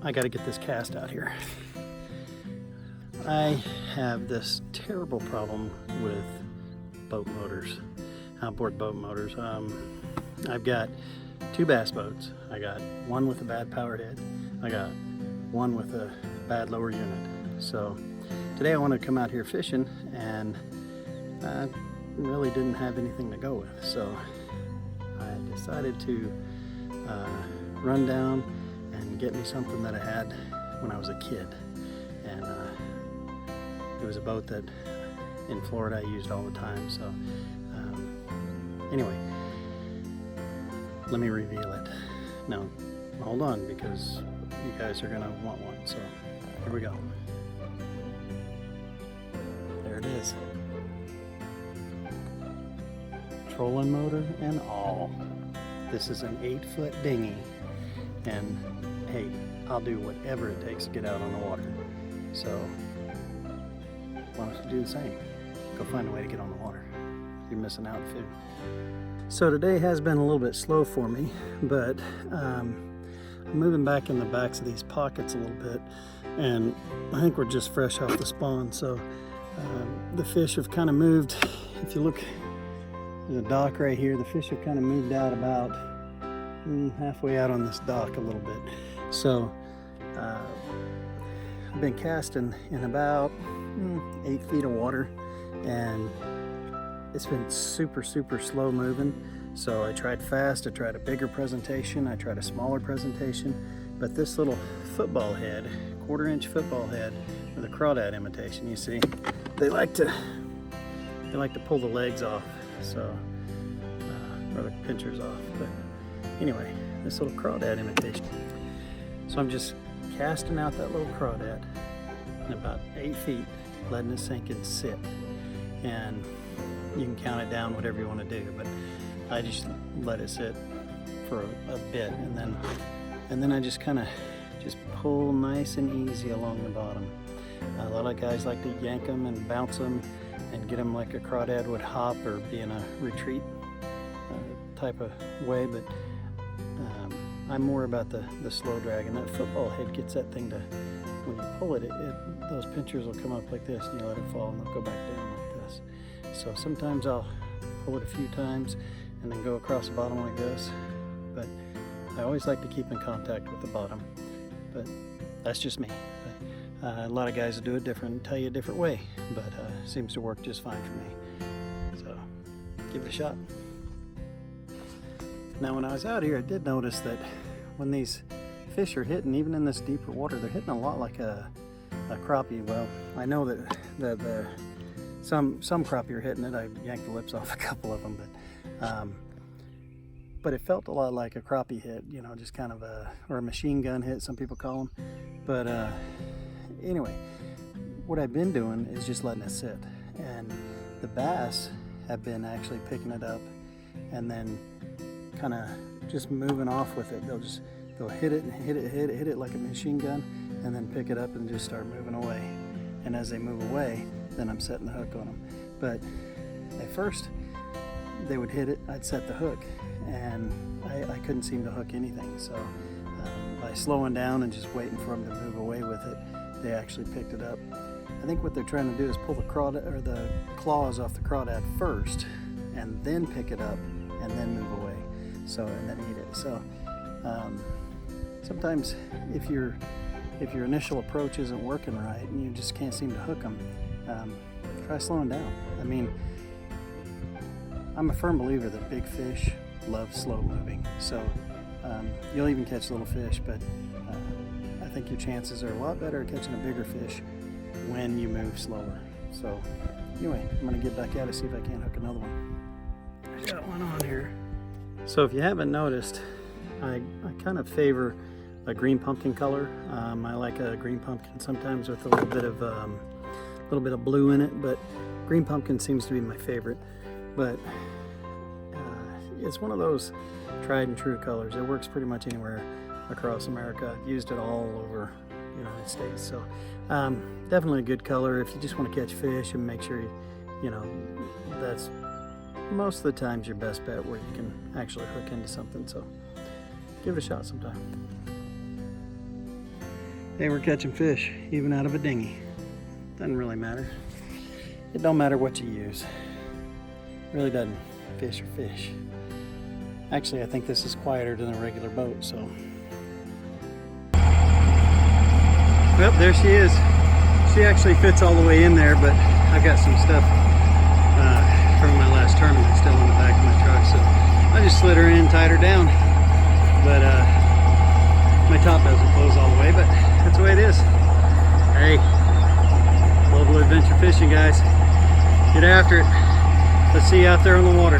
I got to get this cast out here. I have this terrible problem with boat motors, outboard boat motors. I've got two bass boats. I got one with a bad power head. I got one with a bad lower unit. So today I want to come out here fishing, and I really didn't have anything to go with. So I decided to run down and get me something that I had when I was a kid. And it was a boat that in Florida I used all the time. So anyway, let me reveal it. Now, hold on, because you guys are gonna want one. So here we go. There it is. Trolling motor and all. This is an 8-foot dinghy, and hey, I'll do whatever it takes to get out on the water. So why don't you do the same? Go find a way to get on the water. You're missing out if you. So today has been a little bit slow for me, but I'm moving back in the backs of these pockets a little bit, and I think we're just fresh off the spawn. So the fish have kind of moved. If you look, there's a dock right here. The fish have kind of moved out about halfway out on this dock a little bit. So I've been casting in about 8 feet of water, and it's been super slow moving. So I tried fast, I tried a bigger presentation, I tried a smaller presentation, but this little football head, 1/4-inch football head with a crawdad imitation, you see, they like to pull the legs off, so or the pinchers off. But anyway, this little crawdad imitation. So I'm just casting out that little crawdad in about 8 feet, letting it sink and sit. And you can count it down whatever you want to do, but I just let it sit for a bit, and then I just kind of pull nice and easy along the bottom. A lot of guys like to yank them and bounce them and get them like a crawdad would hop or be in a retreat type of way, but I'm more about the slow drag, and that football head gets that thing to, when you pull it, those pinchers will come up like this, and you let it fall and they'll go back down like this. So sometimes I'll pull it a few times and then go across the bottom like this, but I always like to keep in contact with the bottom. But that's just me. But, a lot of guys will do it different, tell you a different way, but seems to work just fine for me. So give it a shot. Now when I was out here, I did notice that when these fish are hitting, even in this deeper water, they're hitting a lot like a crappie. Well, I know that some crappie are hitting it. I yanked the lips off a couple of them, but it felt a lot like a crappie hit, you know, just kind of or a machine gun hit, some people call them. But anyway, what I've been doing is just letting it sit, and the bass have been actually picking it up and then kind of just moving off with it. They'll hit it like a machine gun, and then pick it up and just start moving away. And as they move away, then I'm setting the hook on them. But at first, they would hit it, I'd set the hook, and I couldn't seem to hook anything. So by slowing down and just waiting for them to move away with it, they actually picked it up. I think what they're trying to do is pull the claws off the crawdad first, and then pick it up, and then move away. So, and then eat it. So sometimes if your initial approach isn't working right and you just can't seem to hook them, try slowing down. I mean, I'm a firm believer that big fish love slow moving. So you'll even catch little fish, but I think your chances are a lot better at catching a bigger fish when you move slower. So anyway, I'm gonna get back at it, see if I can't hook another one. I got one on here. So if you haven't noticed, I kind of favor a green pumpkin color. I like a green pumpkin sometimes with a little bit of blue in it, but green pumpkin seems to be my favorite. But it's one of those tried and true colors. It works pretty much anywhere across America. I've used it all over the United States. So definitely a good color if you just want to catch fish and make sure you know that's most of the times your best bet where you can actually hook into something. So give it a shot sometime. Hey, we're catching fish, even out of a dinghy. Doesn't really matter. It don't matter what you use. It really doesn't. Fish or fish. Actually, I think this is quieter than a regular boat, so. Well, there she is. She actually fits all the way in there, but I got some stuff from my last tournament still in the back of my truck, so I just slid her in, tied her down. But my top doesn't close all the way, but that's the way it is. Hey, global adventure fishing, guys. Get after it. Let's see you out there on the water.